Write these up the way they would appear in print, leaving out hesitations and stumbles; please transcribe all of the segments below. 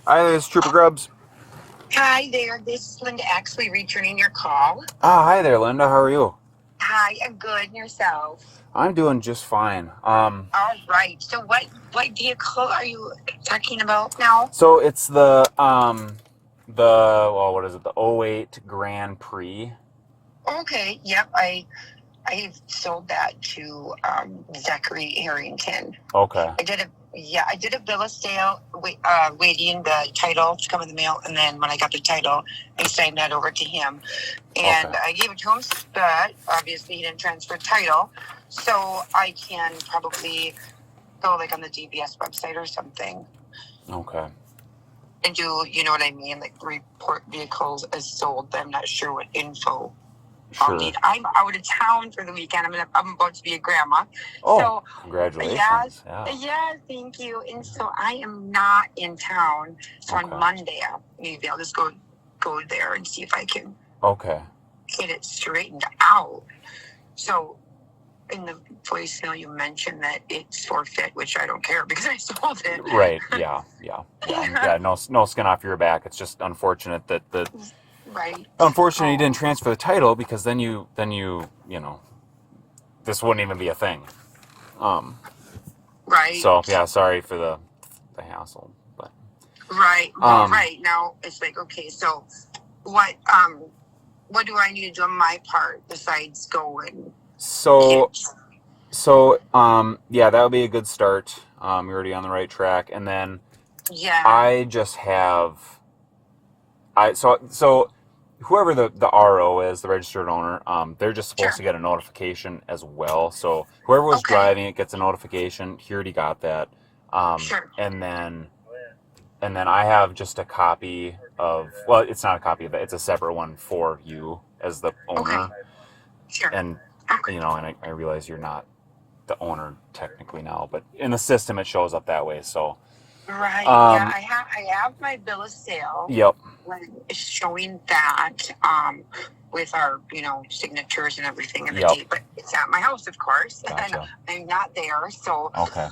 Hi, this is Trooper Grubbs. Hi there, this is Linda actually returning your call. Hi there, Linda. How are you? Hi, I'm good. And yourself? I'm doing just fine. All right. So what vehicle are you talking about now? So it's the what is it? The '08 Grand Prix. Okay. Yep. I've sold that to Zachary Harrington. Okay. I did a bill of sale, waiting the title to come in the mail, and then when I got the title, I signed that over to him, and Okay. I gave it to him. But obviously, he didn't transfer title, so I can probably go like on the DBS website or something Okay. and do, you know what I mean, like report vehicles as sold. But I'm not sure what info I'll Sure. need. I'm out of town for the weekend. I'm about to be a grandma. Oh, so congratulations. Yeah, thank you. And so I am not in town. So Okay. on Monday, maybe I'll just go there and see if I can Okay. get it straightened out. So in the voicemail, you mentioned that it's forfeit, which I don't care because I sold it. Right. Yeah. No skin off your back. It's just unfortunate that Right. Unfortunately, you didn't transfer the title because then you this wouldn't even be a thing. Right. So yeah, sorry for the hassle, but right. Well, right now it's like, okay, so what do I need to do on my part besides go and yeah, that would be a good start. You're already on the right track, and then yeah, I just have so whoever the RO is, the registered owner, they're just supposed to get a notification as well. So whoever was driving it gets a notification. He already got that. And then I have just a copy of, well, it's not a copy of it. It's a separate one for you as the owner. And, and I realize you're not the owner technically now, but in the system it shows up that way. So right. Yeah, I have my bill of sale. Yep. It's showing that with our signatures and everything and the date, but it's at my house, of course. Gotcha. And I'm not there, so okay.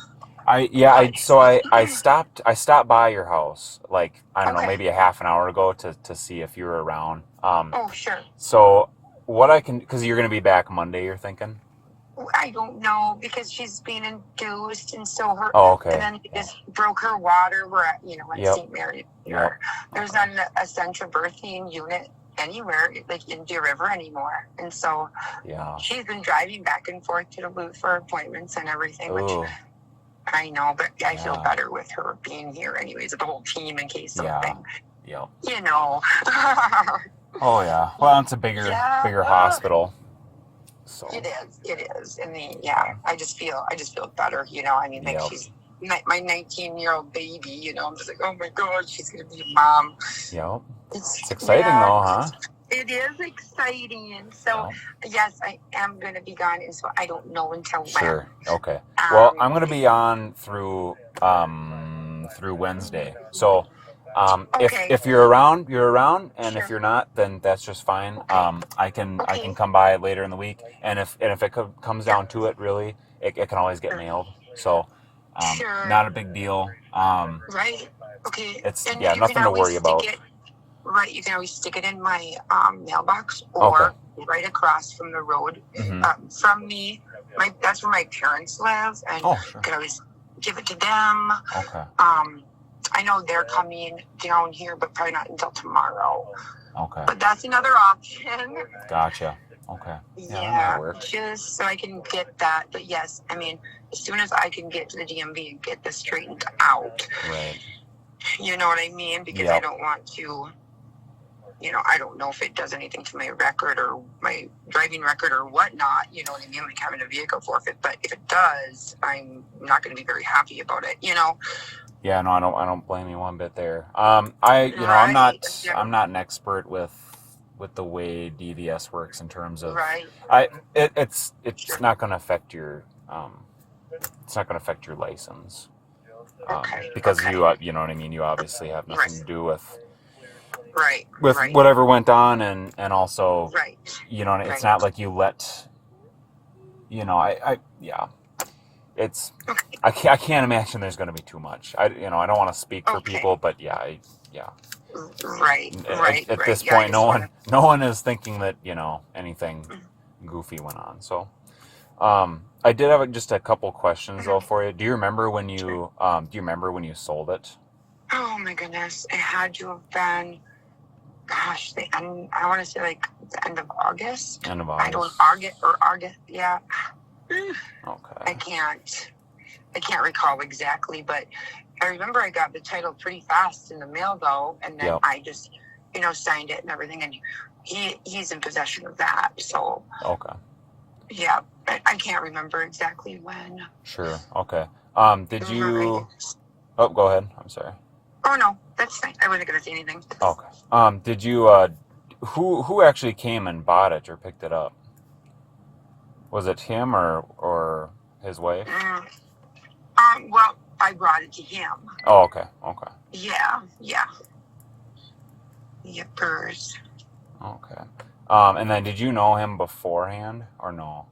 I stopped by your house like I don't know, maybe a half an hour ago to see if you were around. Oh, sure. So what I can, because you're going to be back Monday, you're thinking? I don't know, because she's being induced, and so her. Oh, okay. And then they just broke her water. We're at St. Mary. Yep. There's not a central birthing unit anywhere, like in Deer River anymore, and so she's been driving back and forth to Duluth for appointments and everything. Which I know, but I feel better with her being here, anyways, with the whole team in case something. Yeah. Oh yeah. Well, it's a bigger hospital. So. It is, and I just feel better, I mean, like she's my 19-year-old baby, I'm just like, oh my God, she's gonna be a mom. Yep. It's exciting though, huh? It is exciting, and so yes, I am gonna be gone, and so I don't know until when. Sure. Okay. Well, I'm gonna be on through Wednesday, so. If you're around, you're around, and if you're not, then that's just fine. I can come by later in the week, and if it comes down to it, really, it can always get mailed. So, not a big deal. Right. Okay. It's nothing to worry about. Right. You can always stick it in my mailbox or right across from the road from me. That's where my parents live, and you can always give it to them. Okay. I know they're coming down here, but probably not until tomorrow. Okay. But that's another option. Gotcha. Okay. Yeah, just so I can get that. But yes, I mean, as soon as I can get to the DMV and get this straightened out. Right. You know what I mean? Because I don't want to, I don't know if it does anything to my record or my driving record or whatnot. You know what I mean? Like having a vehicle forfeit. But if it does, I'm not going to be very happy about it, Yeah, no, I don't blame you one bit there. I'm not an expert with the way DVS works in terms of it's not going to affect your license. Because you know what I mean, you obviously have nothing to do with whatever went on, and also it's not like you let it's Okay. I can't imagine there's going to be too much. I don't want to speak for people, but yeah. Right. At this point, no one is thinking that anything goofy went on. So, I did have just a couple questions though for you. Do you remember when you sold it? Oh my goodness, it had to have been, gosh, I want to say like the end of August. End of August. I don't August. Yeah. Okay. I can't recall exactly, but I remember I got the title pretty fast in the mail though, and then I just, signed it and everything, and he's in possession of that. So. Okay. Yeah, I can't remember exactly when. Sure. Okay. Did you? Oh, go ahead. I'm sorry. Oh no, that's fine. I wasn't gonna say anything. Okay. Did you? Who actually came and bought it or picked it up? Was it him or his wife? Well, I brought it to him. Oh, okay. Okay. Yeah. Yippers. Okay. And then did you know him beforehand or no?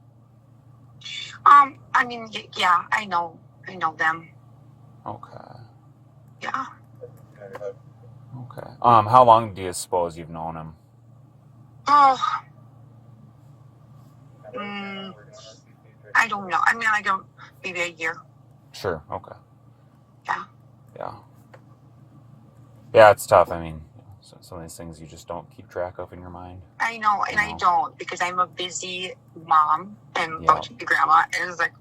I mean, yeah, I know them. Okay. Yeah. Okay. How long do you suppose you've known him? Oh. I don't know. I mean, maybe a year. Sure. Okay. Yeah. Yeah. Yeah, it's tough. I mean, some of these things you just don't keep track of in your mind. I know, and I don't, because I'm a busy mom and grandma, and it's like,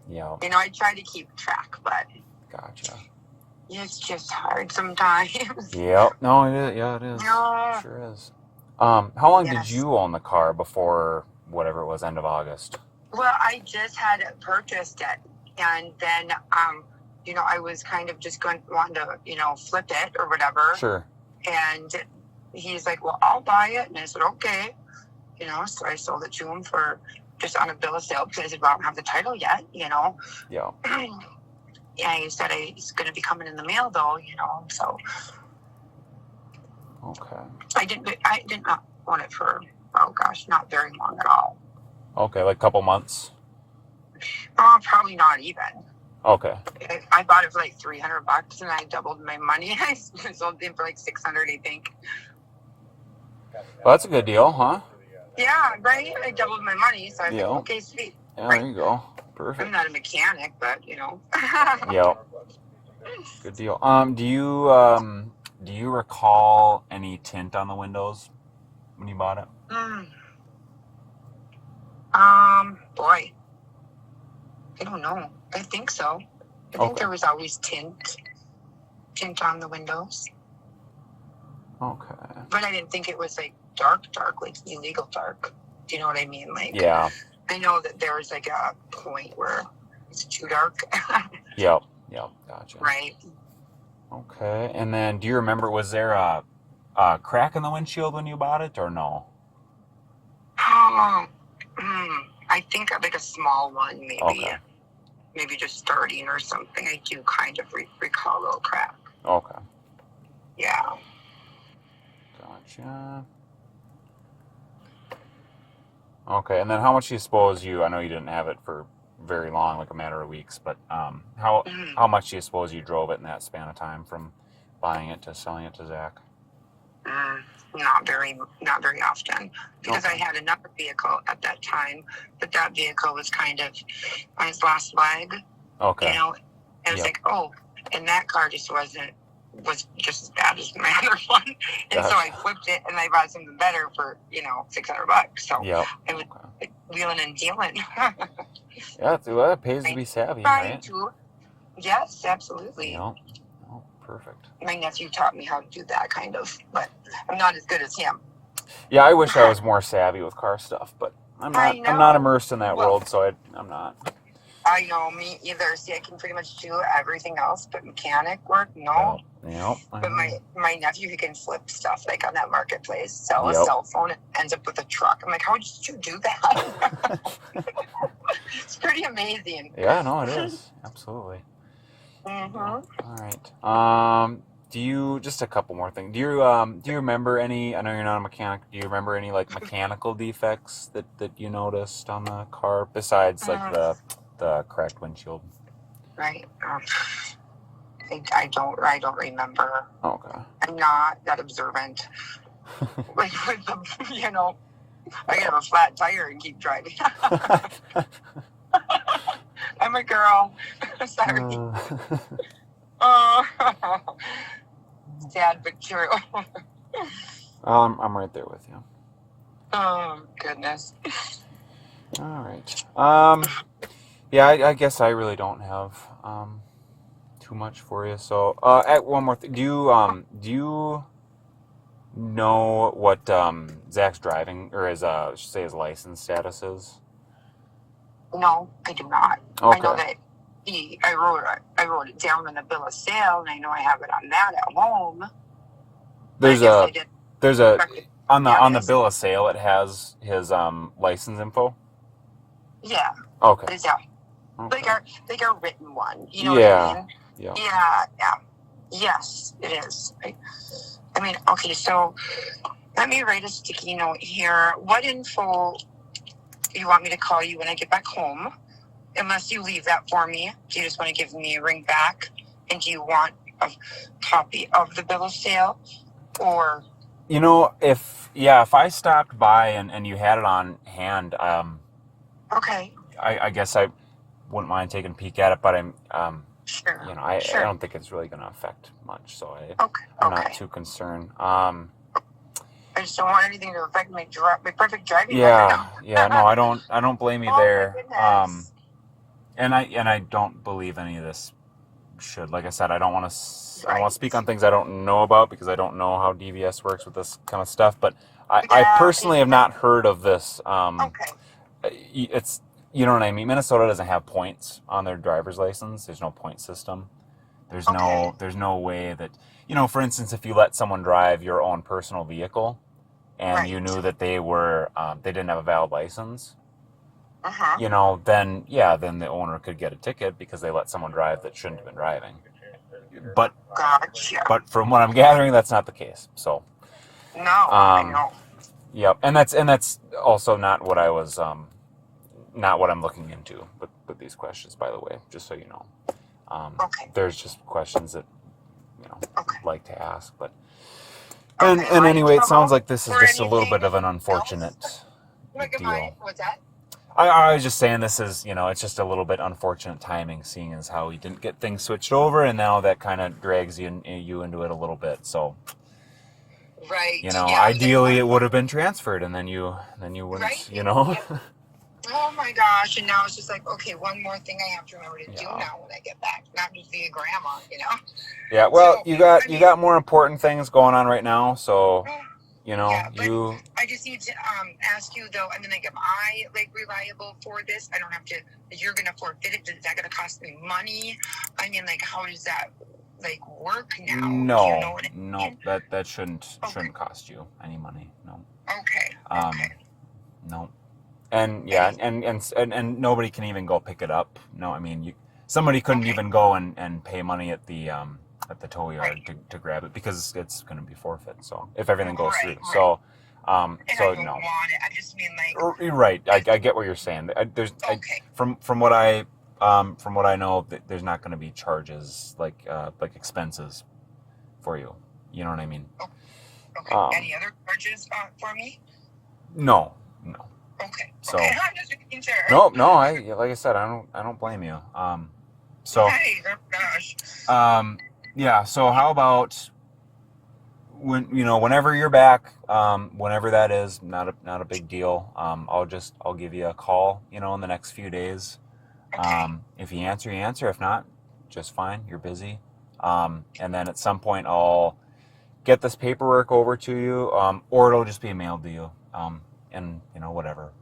yeah. I try to keep track, but. Gotcha. It's just hard sometimes. Yep. No, it is. Yeah, it is. No. Sure is. How long did you own the car before whatever it was, end of August? Well, I just had purchased it, and then I was kind of just wanting to flip it or whatever. Sure. And he's like, "Well, I'll buy it," and I said, "Okay," So I sold it to him for just on a bill of sale because I said, "Well, I don't have the title yet," Yeah. Yeah, he said he's going to be coming in the mail though, so. Okay. I did not own it for, not very long at all. Okay, like a couple months? Probably not even. Okay. I bought it for like $300 and I doubled my money. I sold it for like $600, I think. Well, that's a good deal, huh? Yeah, right? I doubled my money, so I was like, okay, sweet. Yeah, there you go. Perfect. I'm not a mechanic, but Yeah. Good deal. Do you recall any tint on the windows when you bought it? Boy, I don't know. I think so. I think there was always tint on the windows. Okay. But I didn't think it was like dark, like illegal dark. Do you know what I mean? Like, yeah. I know that there was like a point where it's too dark. Yep, gotcha. Right. Okay, and then do you remember, was there a crack in the windshield when you bought it or no? I think like a small one, maybe. Okay. Maybe just starting or something. I do kind of recall a little crack. Okay. Yeah. Gotcha. Okay, and then how much do you suppose I know you didn't have it for very long, like a matter of weeks, but how much do you suppose you drove it in that span of time from buying it to selling it to Zach? Not very often, because I had another vehicle at that time, but that vehicle was kind of on its last leg. Okay. And I was like, and that car was just as bad as my other one, and so I flipped it and I bought something better for $600. So I was wheeling and dealing. Yeah, well, it pays to be savvy, right? Yes, absolutely. Yep. Oh, perfect. My nephew taught me how to do that kind of, but I'm not as good as him. Yeah, I wish I was more savvy with car stuff, but I'm not immersed in that world, so I'm not. I know, me either. See, I can pretty much do everything else, but mechanic work, no. Yep. But my nephew, he can flip stuff like on that marketplace, sell a cell phone, and ends up with a truck. I'm like, how did you do that? It's pretty amazing. Yeah, no, it is. Absolutely. Mm-hmm. All right. Just a couple more things. Do you remember any, I know you're not a mechanic, do you remember any like mechanical defects that you noticed on the car besides like the the cracked windshield? Right. I don't remember. Okay. I'm not that observant. Like with the, I can have a flat tire and keep driving. I'm a girl. Sorry. Sad but true. I'm right there with you. Oh goodness. All right. Yeah, I guess I really don't have too much for you. So, one more thing. Do you know what Zach's driving or his his license status is? No, I do not. Okay. I know that I wrote it down on the bill of sale, and I know I have it on that at home. There's on the bill of sale. It has his license info. Yeah. Okay. Okay. Like our written one. You know what I mean? Yeah. Yes, it is. I mean, okay, so let me write a sticky note here. What info do you want me to call you when I get back home? Unless you leave that for me. Do you just want to give me a ring back? And do you want a copy of the bill of sale? Or... if I stopped by and you had it on hand, okay. I guess I wouldn't mind taking a peek at it, but I'm sure. I don't think it's really going to affect much, so I'm not too concerned. I just don't want anything to affect my perfect driving. Yeah, no, I don't blame you there. And I don't believe any of this should. Like I said, I don't want to speak on things I don't know about because I don't know how DVS works with this kind of stuff. But I personally have not heard of this. It's, you know what I mean. Minnesota doesn't have points on their driver's license. There's no point system. There's no way that, for instance, if you let someone drive your own personal vehicle and you knew that they didn't have a valid license, then the owner could get a ticket because they let someone drive that shouldn't have been driving. But from what I'm gathering, that's not the case. So no, I know. Yep, and that's also not what I was not what I'm looking into with these questions, by the way, just so you know. There's just questions that like to ask, but and anyway, it sounds like this is just a little bit of an unfortunate deal. What's that? I was just saying this is, it's just a little bit unfortunate timing, seeing as how he didn't get things switched over, and now that kind of drags you into it a little bit. So, ideally it would have been transferred, and then you wouldn't, Oh my gosh! And now it's just like, okay, one more thing I have to remember to do now when I get back, not just be a grandma, Yeah, well, you got more important things going on right now, so. I just need to ask you though. I mean, like, am I reliable for this? I don't have to. You're gonna forfeit it. Is that gonna cost me money? I mean, like, how does that work now? No, do you know what I mean? that shouldn't cost you any money. No. Okay. No. And and nobody can even go pick it up. No, I mean somebody couldn't even go and pay money at the tow yard to grab it because it's going to be forfeit. So if everything goes through, so I don't no. want it. I just mean You're right. I get what you're saying. From what I know, there's not going to be charges like expenses for you. You know what I mean? Okay. Any other charges for me? No. Okay. So I'm just making sure. No. Like I said, I don't blame you. So. Hey, oh gosh. Yeah, so how about whenever you're back, whenever that is, not a big deal. I'll give you a call, in the next few days. Okay. If you answer, you answer. If not, just fine. You're busy. And then at some point I'll get this paperwork over to you, or it'll just be mailed to you. In whatever,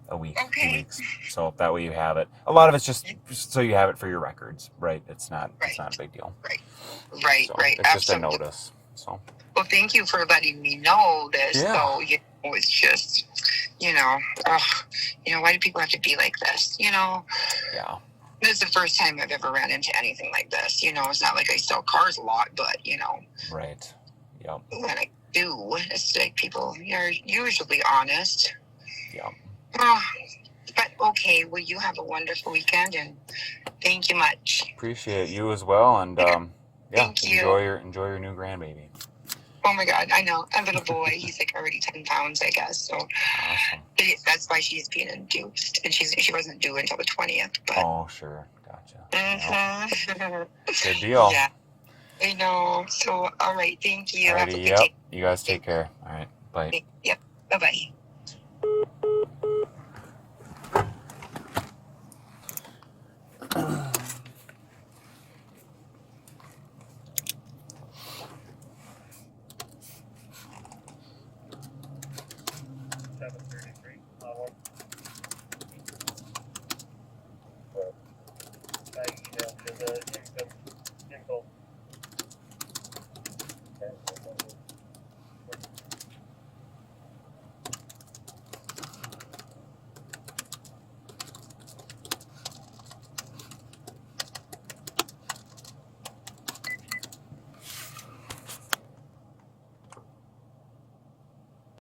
a week, 2 weeks. So that way you have it. A lot of it's just so you have it for your records, right? It's not a big deal. Right. So it's Absolutely. just a notice. So. Well, thank you for letting me know this. Yeah. So it's just, why do people have to be like this? Yeah. This is the first time I've ever ran into anything like this. It's not like I sell cars a lot, but Right. Yep. When I do, it's like people are usually honest. Yeah. But okay, well, you have a wonderful weekend, and thank you much. Appreciate you as well, and yeah, thank you. Enjoy your new grandbaby. Oh my God, I know. A little boy. He's like already 10 pounds, I guess. So awesome. That's why she's being induced, and she wasn't due until the 20th. But oh, sure, gotcha. Mm-hmm. Good deal. Yeah, I know. So all right, thank you. Alrighty, Have a good yep. day. You guys take care. All right, bye. Yep. Bye bye.